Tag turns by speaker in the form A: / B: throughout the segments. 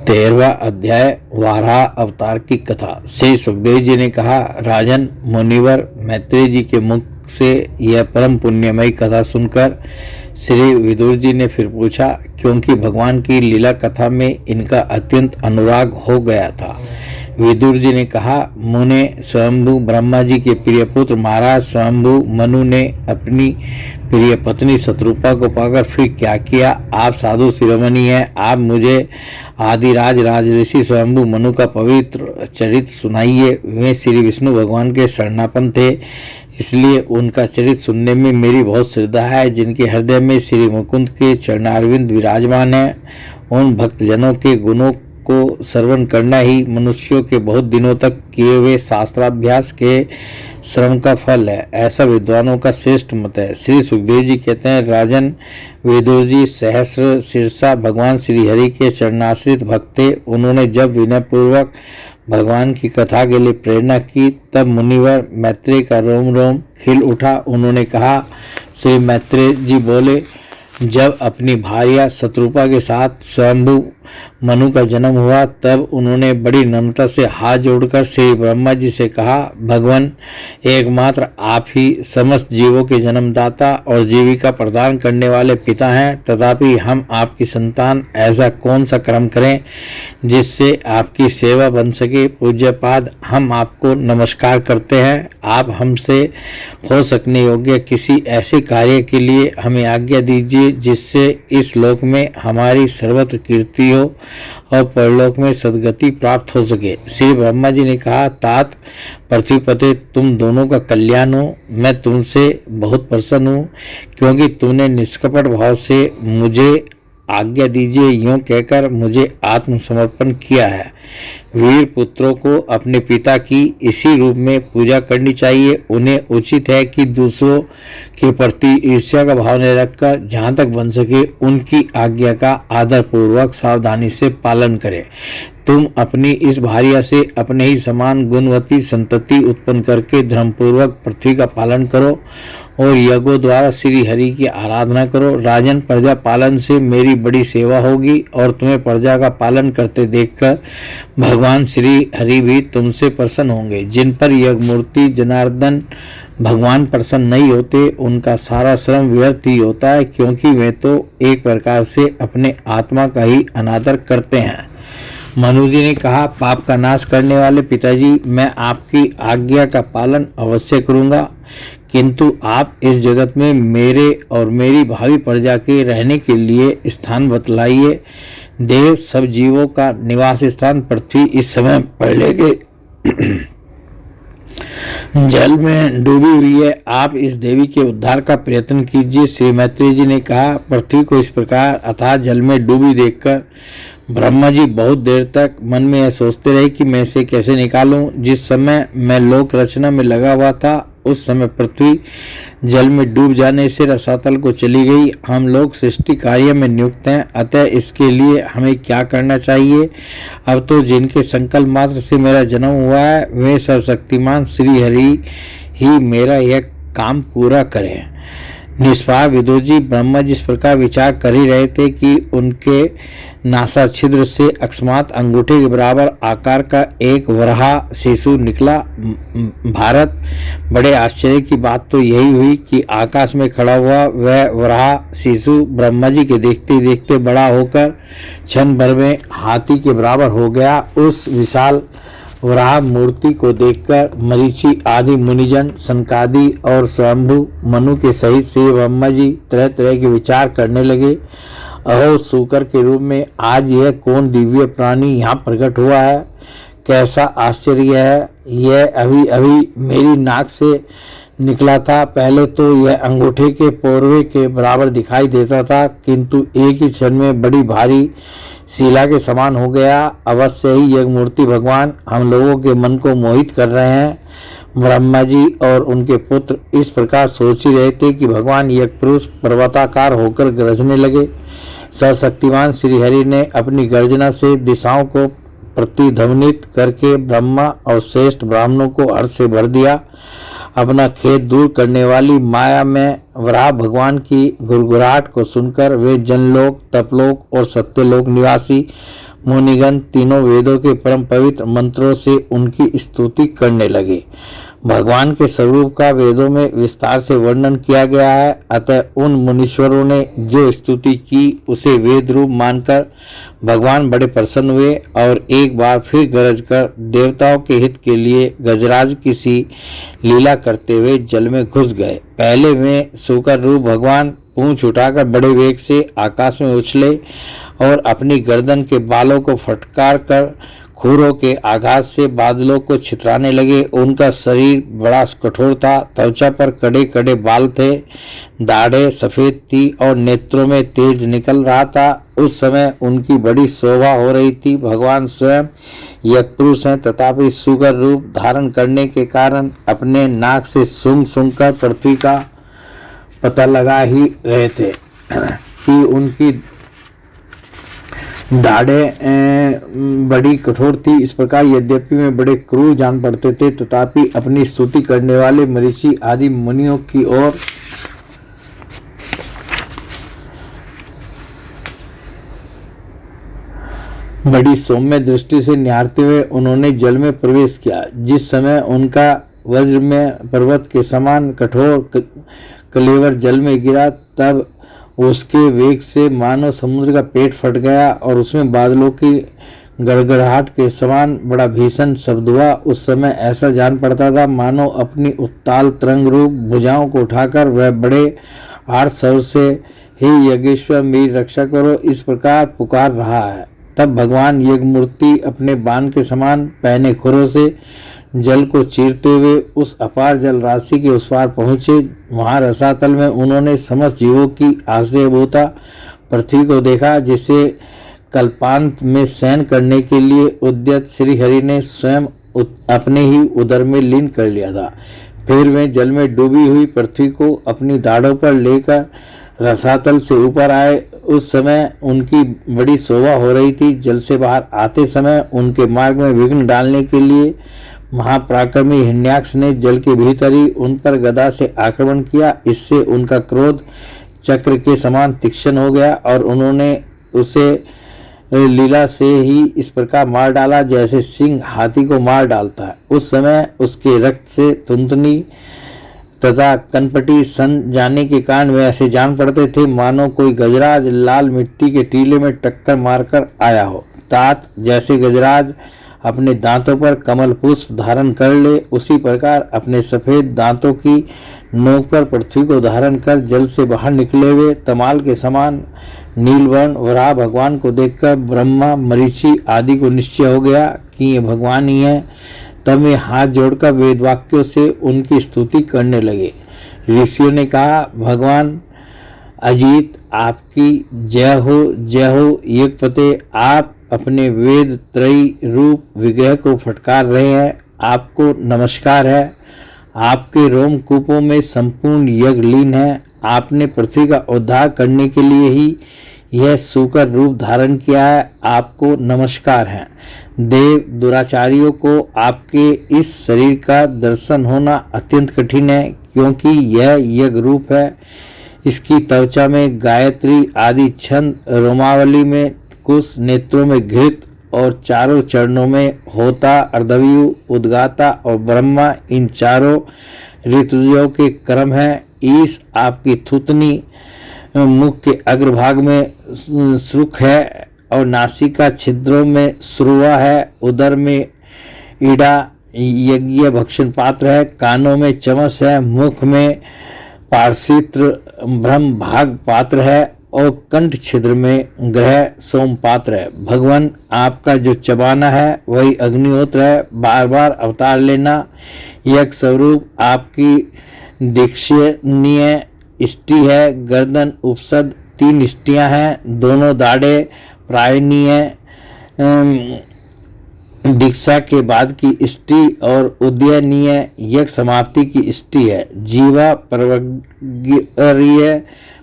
A: 13वां अध्याय वाराह अवतार की कथा। श्री सुखदेव जी ने कहा, राजन, मुनिवर मैत्रेय जी के मुख से यह परम पुण्यमयी कथा सुनकर श्री विदुर जी ने फिर पूछा, क्योंकि भगवान की लीला कथा में इनका अत्यंत अनुराग हो गया था। विदुर जी ने कहा, मुने स्वयंभू ब्रह्मा जी के प्रिय पुत्र महाराज स्वयंभू मनु ने अपनी प्रिय पत्नी शत्रुपा को पाकर फिर क्या किया? आप साधु शिरोमणि हैं, आप मुझे आदिराज राजऋषि स्वयंभू मनु का पवित्र चरित्र सुनाइए। वे श्री विष्णु भगवान के शरणापन्न थे, इसलिए उनका चरित्र सुनने में मेरी बहुत श्रद्धा है। जिनके हृदय में श्री मुकुंद के चरणारविंद विराजमान है, उन भक्तजनों के गुणों को श्रवण करना ही मनुष्यों के बहुत दिनों तक किए हुए शास्त्राभ्यास के श्रम का फल है, ऐसा विद्वानों का श्रेष्ठ मत है। श्री सुखदेव जी कहते हैं, राजन, विदुर जी सहस्र शीर्षा भगवान श्री हरि के चरणाश्रित भक्त थे। उन्होंने जब विनय पूर्वक भगवान की कथा के लिए प्रेरणा की, तब मुनिवर मैत्रेय का रोम रोम खिल उठा। उन्होंने कहा, श्री मैत्रेय जी बोले, जब अपनी भार्या शत्रुपा के साथ स्वयंभू मनु का जन्म हुआ, तब उन्होंने बड़ी नम्रता से हाथ जोड़कर श्री ब्रह्मा जी से कहा, भगवान, एकमात्र आप ही समस्त जीवों के जन्मदाता और जीविका प्रदान करने वाले पिता हैं, तथापि हम आपकी संतान ऐसा कौन सा कर्म करें जिससे आपकी सेवा बन सके? पूज्यपाद, हम आपको नमस्कार करते हैं। आप हमसे हो सकने योग्य किसी ऐसे कार्य के लिए हमें आज्ञा दीजिए जिससे इस लोक में हमारी सर्वत्र कीर्ति हो और परलोक में सद्गति प्राप्त हो सके। श्री ब्रह्मा जी ने कहा, तात पृथ्वीपते, तुम दोनों का कल्याण हो। मैं तुमसे बहुत प्रसन्न हूँ, क्योंकि तुमने निष्कपट भाव से मुझे आज्ञा दीजिए यूँ कहकर मुझे आत्मसमर्पण किया है। वीर पुत्रों को अपने पिता की इसी रूप में पूजा करनी चाहिए। उन्हें उचित है कि दूसरों के प्रति ईर्ष्या का भाव नहीं रखकर जहाँ तक बन सके उनकी आज्ञा का आदरपूर्वक सावधानी से पालन करें। तुम अपनी इस भार्या से अपने ही समान गुणवती संतति उत्पन्न करके धर्मपूर्वक पृथ्वी का पालन करो और यज्ञों द्वारा श्री हरि की आराधना करो। राजन, प्रजा पालन से मेरी बड़ी सेवा होगी और तुम्हें प्रजा का पालन करते देखकर भगवान श्री हरि भी तुमसे प्रसन्न होंगे। जिन पर यज्ञमूर्ति जनार्दन भगवान प्रसन्न नहीं होते, उनका सारा श्रम व्यर्थ ही होता है, क्योंकि वे तो एक प्रकार से अपने आत्मा का ही अनादर करते हैं। मनु जी ने कहा, पाप का नाश करने वाले पिताजी, मैं आपकी आज्ञा का पालन अवश्य करूंगा, किंतु आप इस जगत में मेरे और मेरी भावी प्रजा के रहने के लिए स्थान बतलाइए। देव सब जीवों का निवास स्थान पृथ्वी इस समय पहले के जल में डूबी हुई है। आप इस देवी के उद्धार का प्रयत्न कीजिए। श्री मैत्रेय जी ने कहा, पृथ्वी को इस प्रकार अथाह जल में डूबी देखकर ब्रह्मा जी बहुत देर तक मन में यह सोचते रहे कि मैं इसे कैसे निकालूं। जिस समय मैं लोक रचना में लगा हुआ था, उस समय पृथ्वी जल में डूब जाने से रसातल को चली गई। हम लोग सृष्टि कार्य में नियुक्त हैं, अतः इसके लिए हमें क्या करना चाहिए? अब तो जिनके संकल्प मात्र से मेरा जन्म हुआ है, वे सर्वशक्तिमान श्री हरि ही मेरा यह काम पूरा करें। निष्पाप विदुर जी, ब्रह्मा जिस प्रकार विचार कर ही रहे थे कि उनके नासा छिद्र से अकस्मात अंगूठे के बराबर आकार का एक वराह शिशु निकला। भारत, बड़े आश्चर्य की बात तो यही हुई कि आकाश में खड़ा हुआ वह वराह शिशु ब्रह्मा जी के देखते ही देखते बड़ा होकर क्षण भर में हाथी के बराबर हो गया। उस विशाल वराह मूर्ति को देखकर मरीचि आदि मुनिजन, सनकादि और स्वयंभू मनु के सहित श्री ब्रह्मा जी तरह तरह के विचार करने लगे। अहो, सूकर के रूप में आज यह कौन दिव्य प्राणी यहाँ प्रकट हुआ है? कैसा आश्चर्य है! यह अभी अभी मेरी नाक से निकला था। पहले तो यह अंगूठे के पोरवे के बराबर दिखाई देता था, किंतु एक ही क्षण में बड़ी भारी शिला के समान हो गया। अवश्य ही यज्ञ मूर्ति भगवान हम लोगों के मन को मोहित कर रहे हैं। ब्रह्मा जी और उनके पुत्र इस प्रकार सोच ही रहे थे कि भगवान यज्ञ पुरुष पर्वताकार होकर गरजने लगे। सर्वशक्तिमान श्री हरि ने अपनी गर्जना से दिशाओं को प्रतिध्वनित करके ब्रह्मा और श्रेष्ठ ब्राह्मणों को हर्ष से भर दिया। अपना खेद दूर करने वाली माया में वराह भगवान की गुरगुराहट को सुनकर वे जनलोक, तपलोक और सत्यलोक निवासी मुनिगण तीनों वेदों के परम पवित्र मंत्रों से उनकी स्तुति करने लगे। भगवान के स्वरूप का वेदों में विस्तार से वर्णन किया गया है, अतः उन मुनीश्वरों ने जो स्तुति की उसे वेद रूप मानकर भगवान बड़े प्रसन्न हुए और एक बार फिर गरज कर देवताओं के हित के लिए गजराज की सी लीला करते हुए जल में घुस गए। पहले में सूकर रूप भगवान पूंछ उठाकर बड़े वेग से आकाश में उछले और अपनी गर्दन के बालों को फटकार कर खूरों के आघात से बादलों को छितराने लगे। उनका शरीर बड़ा कठोर था, त्वचा पर कड़े कड़े बाल थे, दाढ़ें सफेद थी और नेत्रों में तेज निकल रहा था। उस समय उनकी बड़ी शोभा हो रही थी। भगवान स्वयं यज्ञपुरुष हैं, तथापि सुगर रूप धारण करने के कारण अपने नाक से सूंघ सूंघ कर पृथ्वी का पता लगा ही रहे थे कि उनकी दाढ़ें बड़ी कठोर थी। इस प्रकार यद्यपि वे बड़े क्रूर जान पड़ते थे, तथापि अपनी स्तुति करने वाले मरीचि आदि मुनियों की ओर बड़ी सौम्य दृष्टि से निहारते हुए उन्होंने जल में प्रवेश किया। जिस समय उनका वज्र में पर्वत के समान कठोर कलेवर जल में गिरा, तब उसके वेग से मानो समुद्र का पेट फट गया और उसमें बादलों की गड़गड़ाहट के समान बड़ा भीषण शब्द हुआ। उस समय ऐसा जान पड़ता था मानो अपनी उत्ताल तरंग रूप भुजाओं को उठाकर वह बड़े आर्त स्वर से हे यज्ञेश्वर मेरी रक्षा करो इस प्रकार पुकार रहा है। तब भगवान यज्ञमूर्ति अपने बाण के समान पहने खुरों से जल को चीरते हुए उस अपार जल राशि के उस पार पहुंचे। वहां रसातल में उन्होंने समस्त जीवों की आश्रयभूता पृथ्वी को देखा, जिसे कल्पांत में शयन करने के लिए उद्यत श्री हरि ने स्वयं अपने ही उदर में लीन कर लिया था। फिर वे जल में डूबी हुई पृथ्वी को अपनी दाढ़ों पर लेकर रसातल से ऊपर आए। उस समय उनकी बड़ी शोभा हो रही थी। जल से बाहर आते समय उनके मार्ग में विघ्न डालने के लिए महापराक्रमी हिरण्याक्ष ने जल के भीतर ही उन पर गदा से आक्रमण किया। इससे उनका क्रोध चक्र के समान तीक्ष्ण हो गया और उन्होंने उसे लीला से ही इस प्रकार मार डाला जैसे सिंह हाथी को मार डालता है। उस समय उसके रक्त से तुंतनी तथा कनपटी सन जाने के कारण वे ऐसे जान पड़ते थे मानो कोई गजराज लाल मिट्टी के टीले में टक्कर मारकर आया हो। तात जैसे गजराज अपने दांतों पर कमल पुष्प धारण कर ले, उसी प्रकार अपने सफेद दांतों की नोक पर पृथ्वी को धारण कर जल से बाहर निकले हुए तमाल के समान नीलवर्ण वराह भगवान को देखकर ब्रह्मा मरीचि आदि को निश्चय हो गया कि ये भगवान ही है। तब वे हाथ जोड़कर वेद वाक्यों से उनकी स्तुति करने लगे। ऋषियों ने कहा, भगवान अजीत आपकी जय हो यज्ञपते, आप अपने वेद त्रयी रूप विग्रह को फटकार रहे हैं, आपको नमस्कार है। आपके रोमकूपों में संपूर्ण यज्ञ लीन है। आपने पृथ्वी का उद्धार करने के लिए ही यह सूकर रूप धारण किया है, आपको नमस्कार है। देव दुराचारियों को आपके इस शरीर का दर्शन होना अत्यंत कठिन है, क्योंकि यह यज्ञ रूप है। इसकी त्वचा में गायत्री आदि छंद, रोमावली में कुश, नेत्रों में घृत और चारों चरणों में होता, अर्धव्यू, उद्गाता और ब्रह्मा, इन चारों ऋतुजों के क्रम है। ईश आपकी थूतनी, मुख के अग्रभाग में सुख है और नासिका छिद्रों में सुरुआ है। उदर में ईड़ा यज्ञ भक्षण पात्र है। कानों में चमस है। मुख में पार्शित्र ब्रह्म भाग पात्र है और कंठ छिद्र में ग्रह सोम पात्र है। भगवान आपका जो चबाना है वही अग्निहोत्र है। बार बार अवतार लेना यज्ञ स्वरूप आपकी दीक्षणीय इष्टि है। गर्दन उपसद 3 इष्टियां हैं। दोनों दाढ़े प्रायणीय दीक्षा के बाद की इष्टि और उदयनीय यज्ञ समाप्ति की इष्टि है। जीवा पर्वगीय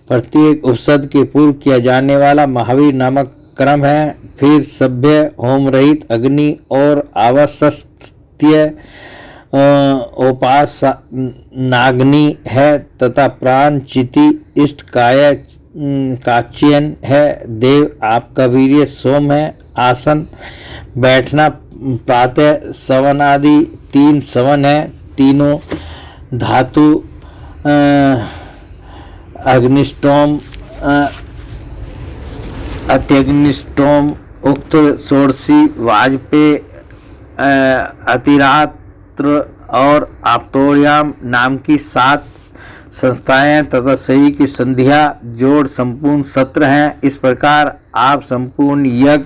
A: प्रत्येक उपसद के पूर्व किया जाने वाला महावीर नामक क्रम है। फिर सभ्य होम रहित अग्नि और आवसस्त्य उपासनाग्नि है तथा प्राण चिति इष्ट काय का चयन है। देव आपका वीर्य सोम है। आसन बैठना प्रातः सवन आदि 3 सवन है। तीनों धातु अग्निष्टोम अत्यग्निष्टोम उक्त षोडशी वाजपेय अतिरात्र और आप्तोयाम नाम की 7 संस्थाएं तथा सही की संध्या जोड़ संपूर्ण सत्र हैं। इस प्रकार आप संपूर्ण यज्ञ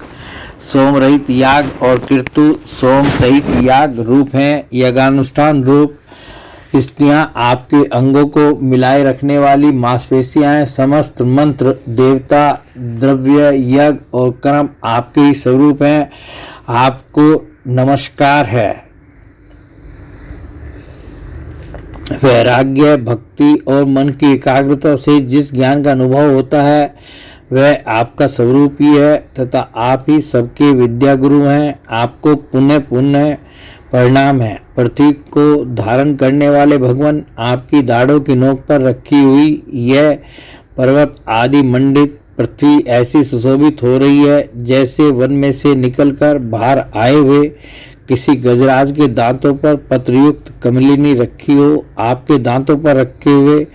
A: सोम रहित याग और कीर्तु सोम सहित याग रूप हैं। यज्ञानुष्ठान रूप स्त्रियां आपके अंगों को मिलाए रखने वाली मांसपेशियां हैं। समस्त मंत्र देवता द्रव्य यज्ञ और कर्म आपके ही स्वरूप हैं। आपको नमस्कार है। वैराग्य भक्ति और मन की एकाग्रता से जिस ज्ञान का अनुभव होता है वह आपका स्वरूप ही है तथा आप ही सबके विद्या गुरु हैं। आपको पुण्य पुण्य परिणाम है। पृथ्वी को धारण करने वाले भगवान आपकी दाढ़ों की नोक पर रखी हुई यह पर्वत आदि मंडित पृथ्वी ऐसी सुशोभित हो रही है जैसे वन में से निकलकर बाहर आए हुए किसी गजराज के दांतों पर पत्रयुक्त कमलिनी रखी हो। आपके दांतों पर रखे हुए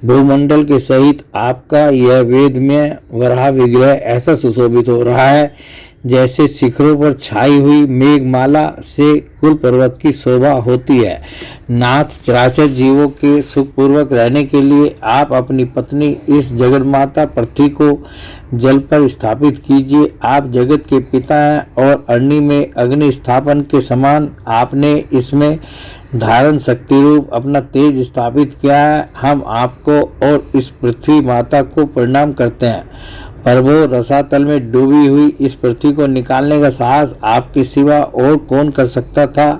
A: भूमंडल के सहित आपका यह वेद में वराह विग्रह ऐसा सुशोभित हो रहा है जैसे शिखरों पर छाई हुई मेघमाला से कुल पर्वत की शोभा होती है। नाथ चराचर जीवों के सुखपूर्वक रहने के लिए आप अपनी पत्नी इस जगत माता पृथ्वी को जल पर स्थापित कीजिए। आप जगत के पिता हैं और अग्नि में अग्नि स्थापन के समान आपने इसमें धारण शक्ति रूप अपना तेज स्थापित किया है। हम आपको और इस पृथ्वी माता को प्रणाम करते हैं। प्रभो रसातल में डूबी हुई इस पृथ्वी को निकालने का साहस आपके सिवा और कौन कर सकता था,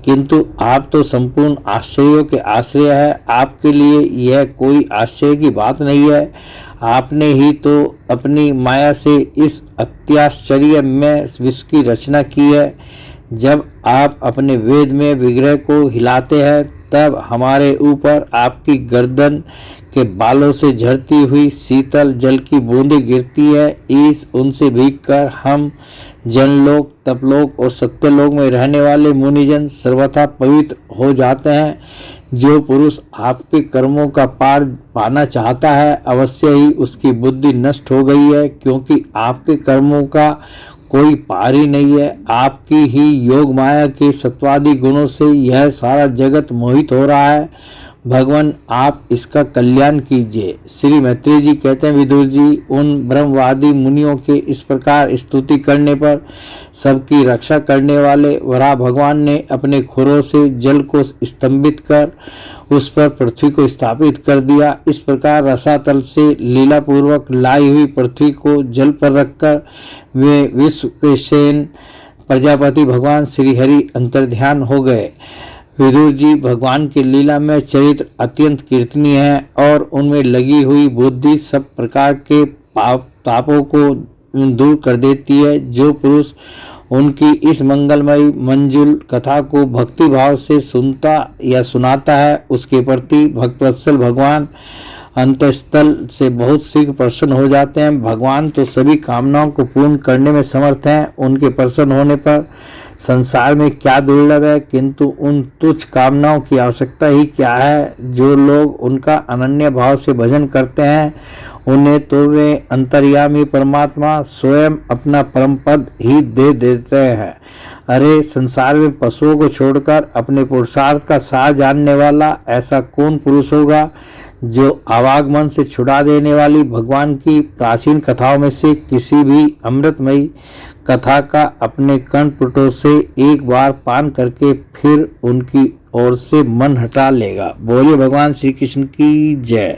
A: किंतु आप तो संपूर्ण आश्चर्यों के आश्रय है। आपके लिए यह कोई आश्चर्य की बात नहीं है। आपने ही तो अपनी माया से इस अत्याश्चर्य में विश्व की रचना की है। जब आप अपने वेद में विग्रह को हिलाते हैं तब हमारे ऊपर आपकी गर्दन के बालों से झरती हुई शीतल जल की बूंदें गिरती है। इस उनसे भीगकर हम जनलोक तपलोक और सत्यलोक में रहने वाले मुनिजन सर्वथा पवित्र हो जाते हैं। जो पुरुष आपके कर्मों का पार पाना चाहता है अवश्य ही उसकी बुद्धि नष्ट हो गई है, क्योंकि आपके कर्मों का कोई पार ही नहीं है। आपकी ही योग माया के सत्वादि गुणों से यह सारा जगत मोहित हो रहा है। भगवान आप इसका कल्याण कीजिए। श्री मैत्रेय जी कहते हैं, विदुर जी उन ब्रह्मवादी मुनियों के इस प्रकार स्तुति करने पर सबकी रक्षा करने वाले वराह भगवान ने अपने खुरों से जल को स्तंभित कर उस पर पृथ्वी को स्थापित कर दिया। इस प्रकार रसातल से लीला पूर्वक लाई हुई पृथ्वी को जल पर रखकर वे विश्व के सेन प्रजापति भगवान श्री हरि अंतर्ध्यान हो गए। विदुर जी भगवान की लीला में चरित्र अत्यंत कीर्तनीय है और उनमें लगी हुई बुद्धि सब प्रकार के पापों को दूर कर देती है। जो पुरुष उनकी इस मंगलमयी मंजुल कथा को भक्ति भाव से सुनता या सुनाता है उसके प्रति भक्तवत्सल भगवान अंतस्थल से बहुत शीघ्र प्रसन्न हो जाते हैं। भगवान तो सभी कामनाओं को पूर्ण करने में समर्थ हैं। उनके प्रसन्न होने पर संसार में क्या दुर्लभ है, किंतु उन तुच्छ कामनाओं की आवश्यकता ही क्या है। जो लोग उनका अनन्य भाव से भजन करते हैं उन्हें तो वे अंतर्यामी परमात्मा स्वयं अपना परम पद ही दे देते हैं। अरे संसार में पशुओं को छोड़कर अपने पुरुषार्थ का सार जानने वाला ऐसा कौन पुरुष होगा जो आवागमन से छुड़ा देने वाली भगवान की प्राचीन कथाओं में से किसी भी अमृतमयी कथा का अपने कर्णपुटों से एक बार पान करके फिर उनकी ओर से मन हटा लेगा। बोलिए भगवान श्री कृष्ण की जय।